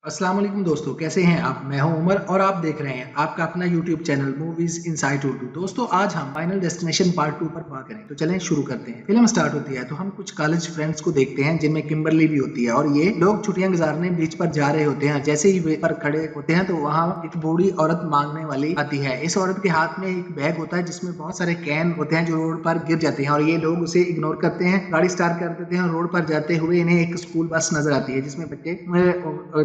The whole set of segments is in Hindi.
अस्सलाम वालेकुम दोस्तों, कैसे हैं आप? मैं हूं उमर और आप देख रहे हैं आपका अपना YouTube channel movies insight Urdu. दोस्तों, आज हम फाइनल डेस्टिनेशन पार्ट 2 पर बात करें। तो चलें शुरू करते हैं। फिल्म स्टार्ट होती है तो हम कुछ कॉलेज फ्रेंड्स को देखते हैं जिनमें किम्बरली भी होती है और ये लोग छुट्टियां गुजारने बीच पर जा रहे होते हैं। जैसे ही वे पर खड़े होते हैं तो वहाँ एक बूढ़ी औरत मांगने वाली आती है। इस औरत के हाथ में एक बैग होता है जिसमें बहुत सारे कैन होते हैं जो रोड पर गिर जाते हैं और ये लोग उसे इग्नोर करते हैं, गाड़ी स्टार्ट कर देते हैं। रोड पर जाते हुए इन्हें एक स्कूल बस नजर आती है जिसमें बच्चे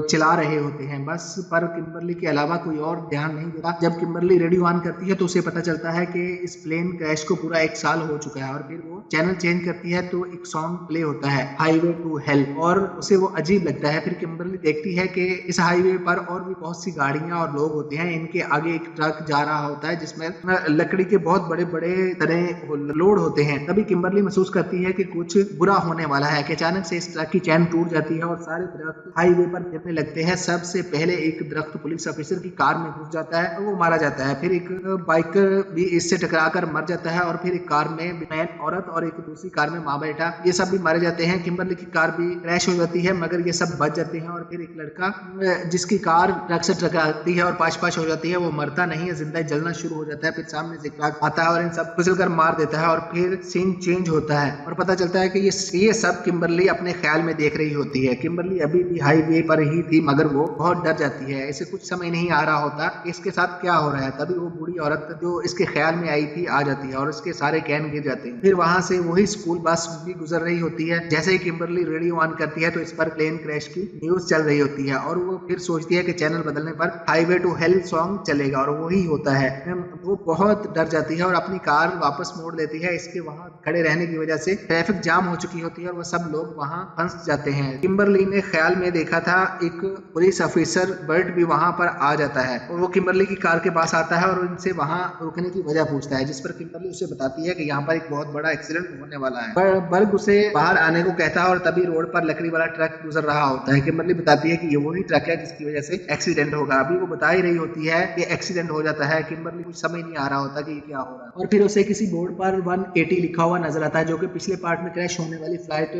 चिल्ला रहे होते हैं। बस पर किम्बरली के अलावा कोई और ध्यान नहीं देता। जब किम्बरली रेडियो ऑन करती है तो उसे पता चलता है कि इस प्लेन क्रैश को पूरा 1 साल हो चुका है और फिर वो चैनल चेंज करती है तो एक सॉन्ग प्ले होता है, हाईवे टू हेल, और उसे वो अजीब लगता है। फिर किम्बरली देखती है कि इस हाईवे पर और भी बहुत सी गाड़ियां और लोग होते हैं। इनके आगे एक ट्रक जा रहा होता है जिसमें लकड़ी के बहुत बड़े बड़े तरह लोड होते हैं। तभी किम्बरली महसूस करती है कि कुछ बुरा होने वाला है कि अचानक से इस ट्रक की चैन टूट जाती है और सारे दरख्त हाईवे पर गिरने लगते हैं। सबसे पहले एक दरख्त पुलिस ऑफिसर की कार में घुस जाता है और वो मारा जाता है। फिर एक बाइकर भी इससे टकराकर मर जाता है और फिर एक कार में मैन औरत और एक दूसरी कार में माँ बेटा ये सब भी मारे जाते हैं। किम्बरली की कार भी क्रैश हो जाती है मगर ये सब बच जाते हैं और फिर एक लड़का जिसकी कार ट्रक से टकराती है और पाश पाश हो जाती है वो मरता नहीं है, जिंदा जलना शुरू हो जाता है। फिर सामने से ट्रक आता है और इन सब कुचल कर मार देता है और फिर सीन चेंज होता है और पता चलता है कि ये सब किम्बरली अपने ख्याल में देख रही होती है। किम्बरली अभी भी हाईवे पर ही थी मगर वो बहुत डर जाती है। इसे कुछ समझ नहीं आ रहा होता इसके साथ क्या हो रहा है। तभी वो बूढ़ी औरत जो इसके ख्याल में आई थी आ जाती है और इसके सारे कैन गिर जाते हैं। फिर वहां से वही स्कूल बस भी गुजर रही होती है। जैसे ही किम्बरली रेडियो ऑन करती है तो इस पर प्लेन क्रैश की न्यूज चल रही होती है और वो फिर सोचती है कि चैनल बदलने पर हाईवे टू हेल सॉन्ग चलेगा और वही होता है। वो बहुत डर जाती है और अपनी कार वापस मोड़ लेती है। इसके वहां खड़े रहने की वजह से ट्रैफिक जाम हो चुकी होती है और वो सब लोग वहां फंस जाते हैं। किम्बरली ने ख्याल में देखा था एक पुलिस ऑफिसर बर्ट भी वहां पर आ जाता है और वो किम्बरली की कार के पास आता है और उनसे वहां रुकने की वजह पूछता है, जिस पर किम्बरली उसे बताती है कि यहाँ पर एक बहुत बड़ा एक्सीडेंट होने वाला है। बर्ग उसे बाहर आने को कहता है और तभी रोड पर लकड़ी वाला ट्रक गुजर रहा होता है। किम्बरली बताती है कि ये वही ट्रक है जिसकी वजह से एक्सीडेंट होगा। अभी वो बता ही रही होती है कि एक्सीडेंट हो जाता है। किम्बरली कुछ समझ नहीं आ रहा होता कि ये क्या हो रहा है और फिर उसे किसी बोर्ड पर 180 लिखा हुआ नजर आता है जो कि पिछले पार्ट में क्रैश होने वाली फ्लाइट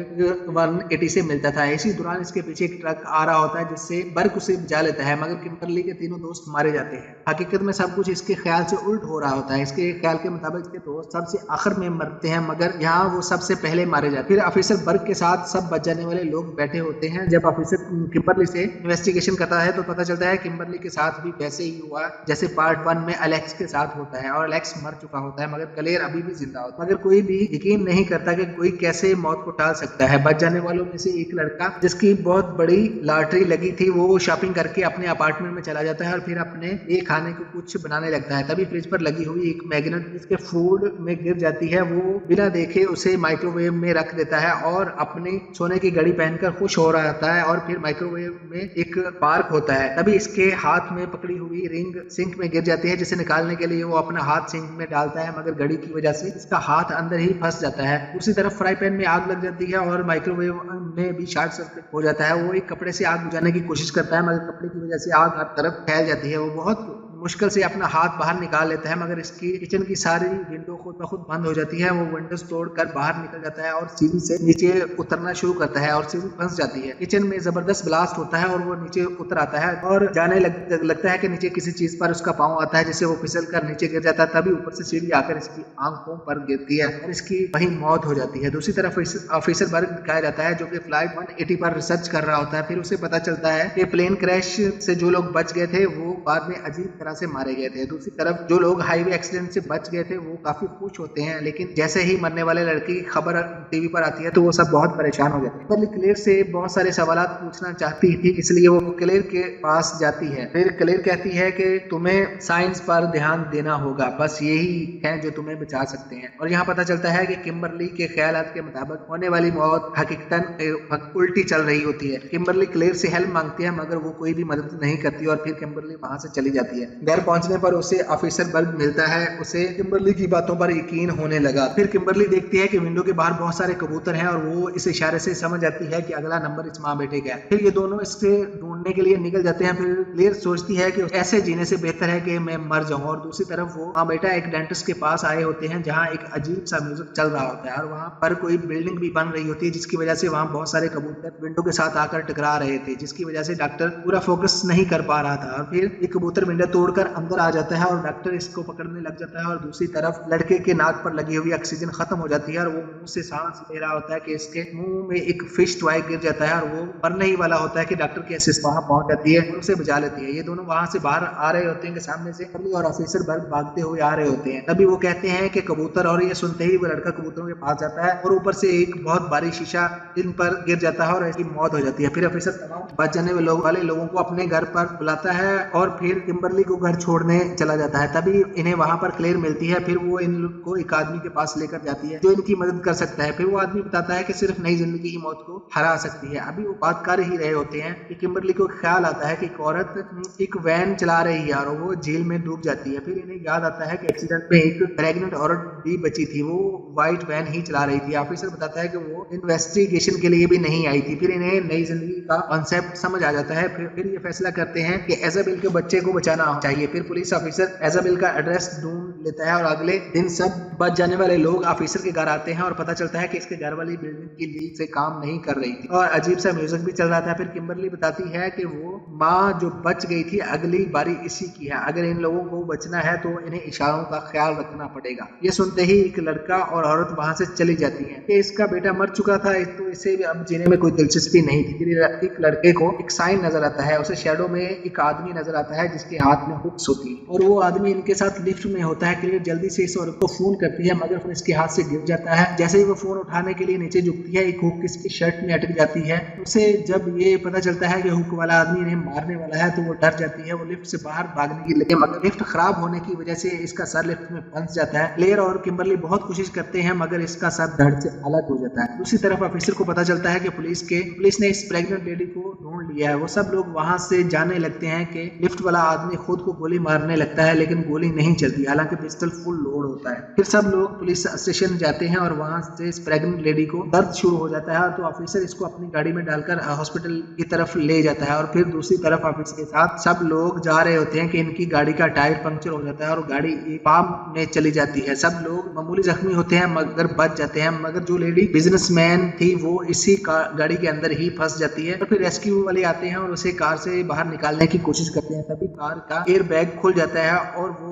180 से मिलता था। इसी दौरान इसके पीछे एक ट्रक आ रहा होता है जिससे बर्ग उसे बचा लेता है मगर किम्बरली के तीनों दोस्त मारे जाते हैं। हकीकत में सब कुछ इसके ख्याल से उल्ट हो रहा होता है। इसके ख्याल के मुताबिक इसके दोस्त सबसे आखिर में मरते हैं मगर यहाँ वो सबसे पहले मारे जाते हैं। फिर ऑफिसर बर्ग के साथ सब बच जाने वाले लोग बैठे होते हैं। जब ऑफिसर किम्बरली से इन्वेस्टिगेशन करता है तो पता चलता है किम्बरली के साथ भी वैसे ही हुआ जैसे पार्ट 1 में अलेक्स के साथ होता है और अलेक्स मर चुका होता है मगर क्लेयर अभी भी जिंदा होता है। मगर कोई भी यकीन नहीं करता कि कोई कैसे मौत को टाल सकता है। बच जाने वालों में से एक लड़का जिसकी बहुत बड़ी लॉटरी लगी थी वो शॉपिंग करके अपने अपार्टमेंट में चला जाता है और फिर अपने लिए खाने को कुछ बनाने लगता है। तभी फ्रिज पर लगी हुई एक मैग्नेट जिसके फूड में गिर जाती है वो बिना देखे उसे माइक्रोवेव में रख देता है और अपनी सोने की घड़ी पहनकर खुश हो रहा होता है और फिर माइक्रोवेव में एक पार्क होता है। तभी इसके हाथ में पकड़ी हुई रिंग सिंक में गिर जाती है जिसे निकालने के लिए वो अपना हाथ सिंक में डालता है मगर घड़ी की वजह से इसका हाथ अंदर ही फंस जाता है। दूसरी तरफ फ्राई पैन में आग लग जाती है और माइक्रोवेव में भी शॉर्ट सर्किट हो जाता है। वो एक कपड़े से आग बुझाने की कोशिश करता है मगर कपड़े की वजह से आग हर तरफ फैल जाती है। वो बहुत मुश्किल से अपना हाथ बाहर निकाल लेता है मगर इसकी किचन की सारी विंडो खुद ब खुद बंद हो जाती है। वो विंडोज तोड़कर बाहर निकल जाता है और सीढ़ी से नीचे उतरना शुरू करता है और सीढ़ी फंस जाती है। किचन में जबरदस्त ब्लास्ट होता है और वो नीचे उतर आता है और जाने लगता है कि नीचे किसी चीज पर उसका पांव आता है जिससे वो फिसल कर नीचे गिर जाता है। तभी ऊपर से सीढ़ी आकर इसकी आंखों पर गिरती है और इसकी वही मौत हो जाती है। दूसरी तरफ ऑफिसर बर्ग दिखाया जाता है जो कि फ्लाइट 180 पर रिसर्च कर रहा होता है। फिर उसे पता चलता है कि प्लेन क्रैश से जो लोग बच गए थे वो बाद में अजीब तरह से मारे गए थे। दूसरी तरफ जो लोग हाईवे एक्सीडेंट से बच गए थे वो काफी खुश होते हैं लेकिन जैसे ही मरने वाले लड़के की खबर टीवी पर आती है तो वो सब बहुत परेशान हो जाते हैं। पर क्लेयर से बहुत सारे सवाल पूछना चाहती थी इसलिए वो क्लेयर के पास जाती है। फिर क्लेयर कहती है कि तुम्हें साइंस पर ध्यान देना होगा, बस यही है जो तुम्हें बचा सकते हैं। और यहाँ पता चलता है कि किम्बरली के ख्यालात के मुताबिक होने वाली मौत हकीकतन उल्टी चल रही होती है। किम्बरली क्लेयर से हेल्प मांगती है मगर वो कोई भी मदद नहीं करती और फिर किम्बरली वहां से चली जाती है। घर पहुंचने पर उसे ऑफिसर बर्ग मिलता है। उसे किम्बरली की बातों पर यकीन होने लगा। फिर किम्बरली देखती है कि विंडो के बाहर बहुत सारे कबूतर हैं और वो इस इशारे से समझ जाती है कि अगला नंबर इस माँ बेटे का है। फिर ये दोनों इससे ढूंढने के लिए निकल जाते हैं। फिर क्लेयर सोचती है कि ऐसे जीने से बेहतर है कि मैं मर जाऊं। और दूसरी तरफ वो माँ बेटा एक डेंटिस्ट के पास आए होते हैं जहाँ एक अजीब सा म्यूजिक चल रहा होता है और वहाँ पर कोई बिल्डिंग भी बन रही होती है, जिसकी वजह से वहाँ बहुत सारे कबूतर विंडो के साथ आकर टकरा रहे थे, जिसकी वजह से डॉक्टर पूरा फोकस नहीं कर पा रहा था। और फिर एक कबूतर विंडो तोड़कर अंदर आ जाता है और डॉक्टर इसको पकड़ने लग जाता है। और दूसरी तरफ लड़के के नाक पर लगी हुई ऑक्सीजन खत्म हो जाती है और वो मुंह से सांस ले रहा होता है कि इसके मुंह में एक फिश टॉय गिर जाता है और वो मरने ही वाला होता है कि डॉक्टर की असिस्ट वहां पहुंच जाती है और उसे बचा लेती है। ये दोनों वहां से बाहर आ रहे होते हैं कि सामने से अली और ऑफिसर बर्ग भागते हुए आ रहे होते हैं। तभी वो कहते हैं कि कबूतर, और ये सुनते ही वो लड़का कबूतरों के पास जाता है और ऊपर से एक बहुत भारी शीशा इन पर गिर जाता है और ऐसी मौत हो जाती है। फिर ऑफिसर तमाम बच जाने वाले लोगों को अपने घर पर बुलाता है और फिर किम्बरली को घर छोड़ने चला जाता है। तभी इन्हें वहां पर क्लेयर मिलती है। फिर वो इनको एक आदमी के पास लेकर जाती है जो इनकी मदद कर सकता है। फिर वो आदमी बताता है कि सिर्फ नई जिंदगी ही मौत को हरा सकती है। अभी वो बात कर ही रहे होते हैं कि किम्बरली को ख्याल आता है कि एक औरत एक वैन चला रही है और वो झील में डूब जाती है। फिर इन्हें याद आता है कि एक्सीडेंट में एक प्रेग्नेंट औरत भी बची थी, वो व्हाइट वैन ही चला रही थी। ऑफिसर बताता है कि वो इन्वेस्टिगेशन के लिए भी नहीं आई थी। फिर इन्हें नई जिंदगी का कॉन्सेप्ट समझ आ जाता है। फिर ये फैसला करते हैं कि एजाबेल के बच्चे को बचाना चाहिए। फिर पुलिस ऑफिसर एजाबेल का एड्रेस ढूंढ लेता है और अगले दिन सब बच जाने वाले लोग ऑफिसर के घर आते हैं और पता चलता है कि इसके घर वाली बिल्डिंग की लीक से काम नहीं कर रही थी और अजीब सा म्यूजिक भी चल रहा था। फिर किम्बरली बताती है कि वो माँ जो बच गई थी अगली बारी इसी की है। अगर इन लोगों को बचना है तो इन्हें इशारों का ख्याल रखना पड़ेगा। ये सुनते ही एक लड़का और औरत वहां से चली जाती है कि इसका बेटा मर चुका था तो इसे अब जीने में कोई दिलचस्पी नहीं थी। फिर एक लड़के को एक साइन नजर आता है, उसे शैडो में एक आदमी नजर आता है जिसके हाथ में हुक्स होती है और वो आदमी इनके साथ लिफ्ट में होता है। क्लियर जल्दी से इस औरत को फोन करती है मगर फोन इसके हाथ से गिर जाता है। जैसे ही वो फोन उठाने के लिए नीचे झुकती है एक हुक इसकी शर्ट में अटक जाती है। उसे जब ये पता चलता है कि हुक वाला आदमी इन्हें मारने वाला है तो वो डर जाती है। वो लिफ्ट से बाहर भागने की लगे मगर लिफ्ट खराब होने की वजह से इसका सर लिफ्ट में फंस जाता है। क्लेयर और किम्बरली बहुत कोशिश करते हैं मगर इसका सर धड़ से अलग हो जाता है। दूसरी तरफ ऑफिसर को पता चलता है कि पुलिस ने इस प्रेग्नेंट लेडी को ढूंढ लिया है। वो सब लोग वहां से जाने लगते हैं कि लिफ्ट वाला आदमी खुद को गोली मारने लगता है लेकिन गोली नहीं चलती, हालांकि पिस्टल फुल लोड होता है। फिर सब लोग पुलिस स्टेशन जाते हैं और वहां से इस प्रेग्नेंट लेडी को दर्द शुरू हो जाता है तो ऑफिसर इसको अपनी गाड़ी में डालकर हॉस्पिटल की तरफ ले जाता है। और फिर दूसरी तरफ ऑफिसर के साथ सब लोग जा रहे होते हैं कि इनकी गाड़ी का टायर पंक्चर हो जाता है और गाड़ी पाम में चली जाती है। सब लोग मामूली जख्मी होते हैं मगर बच जाते हैं, मगर जो लेडी बिजनेसमैन थी वो इसी गाड़ी के अंदर ही फंस जाती है। तो फिर रेस्क्यू वाले आते हैं और उसे कार से बाहर निकालने की कोशिश करते हैं। तभी कार का एयर बैग खुल जाता है और वो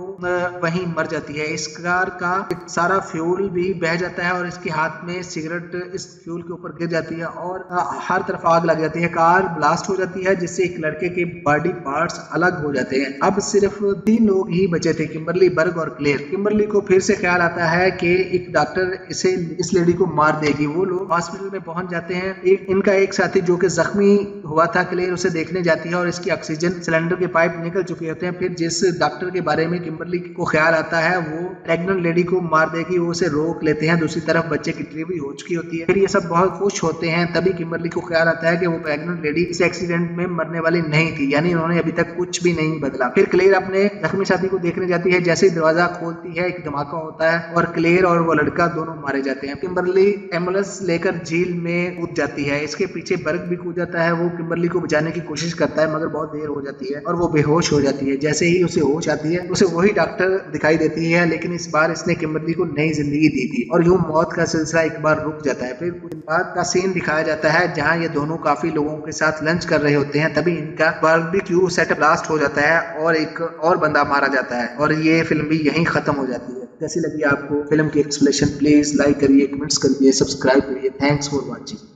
वहीं मर जाती है। इस कार का सारा फ्यूल भी बह जाता है और इसके हाथ में सिगरेट इस फ्यूल के ऊपर गिर जाती है और हर तरफ आग लग जाती है। कार ब्लास्ट हो जाती है जिससे एक लड़के के बॉडी पार्ट्स अलग हो जाते हैं। अब सिर्फ 3 लोग ही बचे थे, किम्बरली, बर्ग और क्लेयर। किम्बरली को फिर से ख्याल आता है कि एक डॉक्टर इस लेडी को मार देगी। वो लोग हॉस्पिटल में पहुंच जाते हैं। इनका एक साथी जो कि जख्मी हुआ था, क्लेयर उसे देखने जाती है और इसकी ऑक्सीजन सिलेंडर के पाइप निकल चुके होते हैं। फिर जिस डॉक्टर के बारे में किम्बरली को ख्याल आता है वो प्रेग्नेंट लेडी को मार देगी, वो उसे रोक लेते हैं। दूसरी तरफ बच्चे की डिलीवरी हो चुकी होती है। फिर ये सब बहुत खुश होते हैं। तभी किम्बरली को ख्याल आता है कि वो प्रेग्नेंट लेडी इस एक्सीडेंट में मरने वाली नहीं थी, यानी उन्होंने अभी तक कुछ भी नहीं बदला। फिर क्लेयर अपने जख्मी साथी को देखने जाती है। जैसे ही दरवाजा खोलती है एक धमाका होता है और क्लेयर और वो लड़का दोनों मारे जाते हैं। किम्बरली एम्बुलेंस लेकर झील में कूद जाती है। इसके पीछे बर्ग भी कूद जाता है। वो किम्बरली को बचाने की कोशिश करता है मगर बहुत देर हो जाती है और वो बेहोश हो जाती है। जैसे ही उसे होश आती है उसे वही डॉक्टर दिखाई देती है, लेकिन इस बार इसने किम्बरली को नई जिंदगी दी थी और यूं मौत का सिलसिला एक बार रुक जाता है। फिर कुछ बाद का सीन दिखाया जाता है जहां ये दोनों काफी लोगों के साथ लंच कर रहे होते हैं। तभी इनका बारबेक्यू सेटअप ब्लास्ट हो जाता है और एक और बंदा मारा जाता है और ये फिल्म भी यहीं खत्म हो जाती है। कैसी लगी आपको फिल्म की एक्सप्लेनेशन? प्लीज लाइक करिए, कमेंट्स करिए, सब्सक्राइब करिए। Thanks for watching.